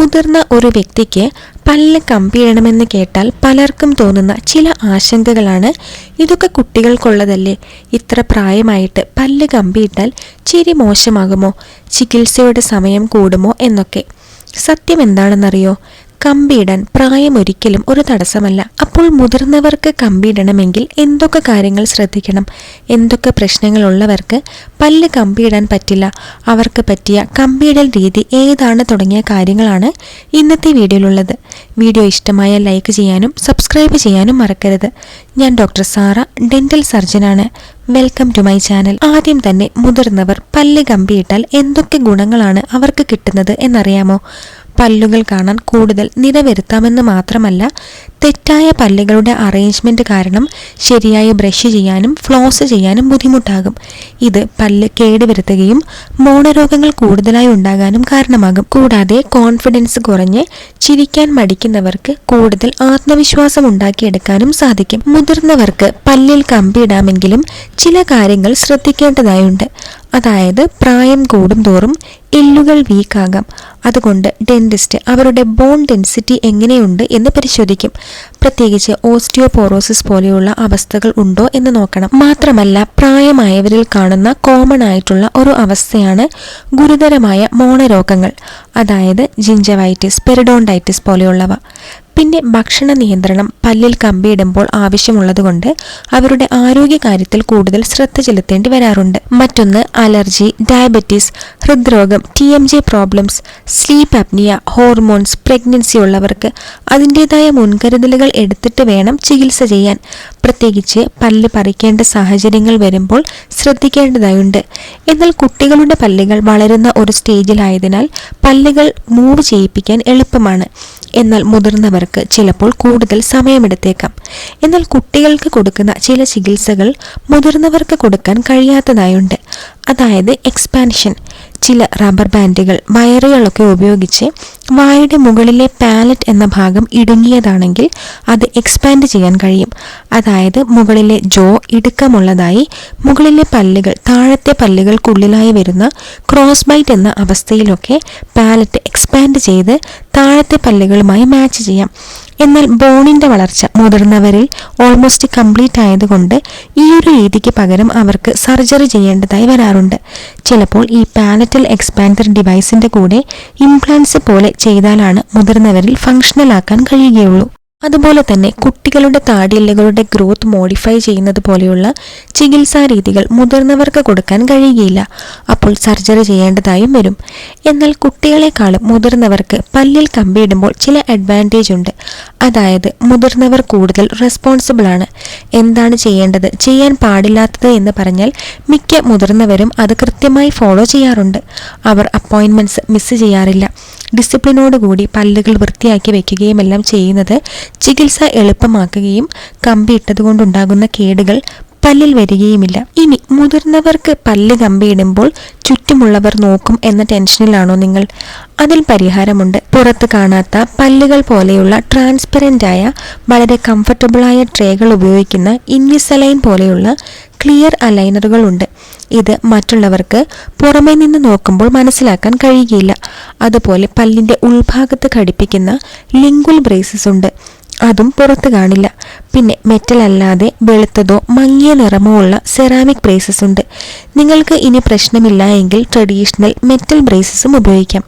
മുതിർന്ന ഒരു വ്യക്തിക്ക് പല്ല് കമ്പിയിടണമെന്ന് കേട്ടാൽ പലർക്കും തോന്നുന്ന ചില ആശങ്കകളാണ്. ഇതൊക്കെ കുട്ടികൾക്കുള്ളതല്ലേ? ഇത്ര പ്രായമായിട്ട് പല്ല് കമ്പിയിട്ടാൽ ചിരി മോശമാകുമോ? ചികിത്സയുടെ സമയം കൂടുമോ എന്നൊക്കെ. സത്യം എന്താണെന്നറിയോ? കമ്പിയിടാൻ പ്രായം ഒരിക്കലും ഒരു തടസ്സമല്ല. അപ്പോൾ മുതിർന്നവർക്ക് കമ്പിയിടണമെങ്കിൽ എന്തൊക്കെ കാര്യങ്ങൾ ശ്രദ്ധിക്കണം? എന്തൊക്കെ പ്രശ്നങ്ങളുള്ളവർക്ക് പല്ല് കമ്പിയിടാൻ പറ്റില്ല? അവർക്ക് പറ്റിയ കമ്പിയിടൽ രീതി ഏതാണ്? തുടങ്ങിയ കാര്യങ്ങളാണ് ഇന്നത്തെ വീഡിയോയിലുള്ളത്. വീഡിയോ ഇഷ്ടമായ ലൈക്ക് ചെയ്യാനും സബ്സ്ക്രൈബ് ചെയ്യാനും മറക്കരുത്. ഞാൻ ഡോക്ടർ സാറ, ഡെന്റൽ സർജനാണ്. Welcome to my channel. ആദ്യം തന്നെ മുതിർന്നവർ പല്ല് കമ്പിയിട്ടാൽ എന്തൊക്കെ ഗുണങ്ങളാണ് അവർക്ക് കിട്ടുന്നത് എന്നറിയാമോ? പല്ലുകൾ കാണാൻ കൂടുതൽ നിര വരുത്താമെന്ന് മാത്രമല്ല, തെറ്റായ പല്ലുകളുടെ അറേഞ്ച്മെന്റ് കാരണം ശരിയായ ബ്രഷ് ചെയ്യാനും ഫ്ലോസ് ചെയ്യാനും ബുദ്ധിമുട്ടാകും. ഇത് പല്ല് കേടുവരുത്തുകയും മോണരോഗങ്ങൾ കൂടുതലായി ഉണ്ടാകാനും കാരണമാകും. കൂടാതെ കോൺഫിഡൻസ് കുറഞ്ഞ് ചിരിക്കാൻ മടിക്കുന്നവർക്ക് കൂടുതൽ ആത്മവിശ്വാസം ഉണ്ടാക്കിയെടുക്കാനും സാധിക്കും. മുതിർന്നവർക്ക് പല്ലിൽ കമ്പിയിടാമെങ്കിലും ചില കാര്യങ്ങൾ ശ്രദ്ധിക്കേണ്ടതായുണ്ട്. അതായത് പ്രായം കൂടുന്തോറും എല്ലുകൾ വീക്കാകാം. അതുകൊണ്ട് ഡെന്റിസ്റ്റ് അവരുടെ ബോൺ ഡെൻസിറ്റി എങ്ങനെയുണ്ട് എന്ന് പരിശോധിക്കും. പ്രത്യേകിച്ച് ഓസ്റ്റിയോപോറോസിസ് പോലെയുള്ള അവസ്ഥകൾ ഉണ്ടോ എന്ന് നോക്കണം. മാത്രമല്ല, പ്രായമായവരിൽ കാണുന്ന കോമൺ ആയിട്ടുള്ള ഒരു അവസ്ഥയാണ് ഗുരുതരമായ മോണരോഗങ്ങൾ, അതായത് ജിഞ്ചവൈറ്റിസ്, പെരിഡോണ്ടൈറ്റിസ് പോലെയുള്ളവ. പിന്നെ ഭക്ഷണ നിയന്ത്രണം പല്ലിൽ കമ്പിയിടുമ്പോൾ ആവശ്യമുള്ളതുകൊണ്ട് അവരുടെ ആരോഗ്യകാര്യത്തിൽ കൂടുതൽ ശ്രദ്ധ ചെലുത്തേണ്ടി വരാറുണ്ട്. മറ്റൊന്ന് അലർജി, ഡയബറ്റീസ്, ഹൃദ്രോഗം, TMJ problems, sleep apnoea, hormones, pregnancy ഉള്ളവർക്ക് അതിൻ്റെതായ മുൻകരുതലുകൾ എടുത്തിട്ട് വേണം ചികിത്സ ചെയ്യാൻ. പ്രത്യേകിച്ച് പല്ല് പറിക്കേണ്ട സാഹചര്യങ്ങൾ വരുമ്പോൾ ശ്രദ്ധിക്കേണ്ടതായുണ്ട്. എന്നാൽ കുട്ടികളുടെ പല്ലുകൾ വളരുന്ന ഒരു സ്റ്റേജിലായതിനാൽ പല്ലുകൾ മൂവ് ചെയ്യിപ്പിക്കാൻ എളുപ്പമാണ്. എന്നാൽ മുതിർന്നവർക്ക് ചിലപ്പോൾ കൂടുതൽ സമയമെടുത്തേക്കാം. എന്നാൽ കുട്ടികൾക്ക് കൊടുക്കുന്ന ചില ചികിത്സകൾ മുതിർന്നവർക്ക് കൊടുക്കാൻ കഴിയാത്തതായുണ്ട്. അതായത് എക്സ്പാൻഷൻ. ചില റബ്ബർ ബാൻഡുകൾ, വയറുകളൊക്കെ ഉപയോഗിച്ച് വായുടെ മുകളിലെ പാലറ്റ് എന്ന ഭാഗം ഇടുങ്ങിയതാണെങ്കിൽ അത് എക്സ്പാൻഡ് ചെയ്യാൻ കഴിയും. അതായത് മുകളിലെ ജോ ഇടുക്കമുള്ളതായി മുകളിലെ പല്ലുകൾ താഴത്തെ പല്ലുകൾക്കുള്ളിലായി വരുന്ന ക്രോസ് ബൈറ്റ് എന്ന അവസ്ഥയിലൊക്കെ പാലറ്റ് എക്സ്പാൻഡ് ചെയ്ത് താഴത്തെ പല്ലുകളുമായി മാച്ച് ചെയ്യാം. എന്നാൽ ബോണിന്റെ വളർച്ച മുതിർന്നവരിൽ ഓൾമോസ്റ്റ് കംപ്ലീറ്റ് ആയതുകൊണ്ട് ഈ ഒരു രീതിക്ക് പകരം അവർക്ക് സർജറി ചെയ്യേണ്ടതായി വരാറുണ്ട്. ചിലപ്പോൾ ഈ പാലറ്റൽ എക്സ്പാൻഡർ ഡിവൈസിന്റെ കൂടെ ഇംപ്ലാന്റ്സ് പോലെ ചെയ്താലാണ് മുതിർന്നവരിൽ ഫങ്ഷണൽ ആക്കാൻ കഴിയുകയുള്ളൂ. അതുപോലെ തന്നെ കുട്ടികളുടെ താടിയെല്ലുകളുടെ ഗ്രോത്ത് മോഡിഫൈ ചെയ്യുന്നത് പോലെയുള്ള ചികിത്സാ രീതികൾ മുതിർന്നവർക്ക് കൊടുക്കാൻ കഴിയുകയില്ല. അപ്പോൾ സർജറി ചെയ്യേണ്ടതായും വരും. എന്നാൽ കുട്ടികളെക്കാളും മുതിർന്നവർക്ക് പല്ലിൽ കമ്പിയിടുമ്പോൾ ചില അഡ്വാൻറ്റേജ് ഉണ്ട്. അതായത് മുതിർന്നവർ കൂടുതൽ റെസ്പോൺസിബിൾ ആണ്. എന്താണ് ചെയ്യേണ്ടത്, ചെയ്യാൻ പാടില്ലാത്തത് എന്ന് പറഞ്ഞാൽ മിക്ക മുതിർന്നവരും അത് കൃത്യമായി ഫോളോ ചെയ്യാറുണ്ട്. അവർ അപ്പോയിൻമെന്റ്സ് മിസ് ചെയ്യാറില്ല. ഡിസിപ്ലിനോടുകൂടി പല്ലുകൾ വൃത്തിയാക്കി വെക്കുകയുമെല്ലാം ചെയ്യുന്നത് ചികിത്സ എളുപ്പമാക്കുകയും കമ്പിയിട്ടതുകൊണ്ടുണ്ടാകുന്ന കേടുകൾ പല്ലിൽ വരികയുമില്ല. ഇനി മുതിർന്നവർക്ക് പല്ല് കമ്പിയിടുമ്പോൾ ചുറ്റുമുള്ളവർ നോക്കും എന്ന ടെൻഷനിലാണോ നിങ്ങൾ? അതിൽ പരിഹാരമുണ്ട്. പുറത്ത് കാണാത്ത പല്ലുകൾ പോലെയുള്ള ട്രാൻസ്പെറൻ്റ് ആയ വളരെ കംഫർട്ടബിളായ ട്രേകൾ ഉപയോഗിക്കുന്ന ഇൻവിസലൈൻ പോലെയുള്ള ക്ലിയർ അലൈനറുകൾ ഉണ്ട്. ഇത് മറ്റുള്ളവർക്ക് പുറമേ നിന്ന് നോക്കുമ്പോൾ മനസ്സിലാക്കാൻ കഴിയുകയില്ല. അതുപോലെ പല്ലിന്റെ ഉൾഭാഗത്ത് ഘടിപ്പിക്കുന്ന ലിംഗ്വൽ ബ്രേസസ് ഉണ്ട്. അതും പുറത്ത് കാണില്ല. പിന്നെ മെറ്റൽ അല്ലാതെ വെളുത്തതോ മങ്ങിയ നിറമോ ഉള്ള സെറാമിക് ബ്രേസസ് ഉണ്ട്. നിങ്ങൾക്ക് ഇനി പ്രശ്നമില്ല എങ്കിൽ ട്രഡീഷണൽ മെറ്റൽ ബ്രേസസും ഉപയോഗിക്കാം.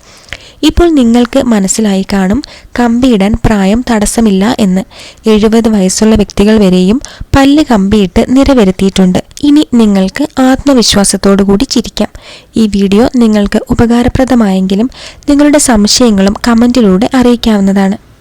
ഇപ്പോൾ നിങ്ങൾക്ക് മനസ്സിലായി കാണും കമ്പിയിടാൻ പ്രായം തടസ്സമില്ല എന്ന്. 70 വയസ്സുള്ള വ്യക്തികൾ വരെയും പല്ല് കമ്പിയിട്ട് നിരവരുത്തിയിട്ടുണ്ട്. ഇനി നിങ്ങൾക്ക് ആത്മവിശ്വാസത്തോടു കൂടി ചിരിക്കാം. ഈ വീഡിയോ നിങ്ങൾക്ക് ഉപകാരപ്രദമായെങ്കിലും നിങ്ങളുടെ സംശയങ്ങളും കമന്റിലൂടെ അറിയിക്കാവുന്നതാണ്.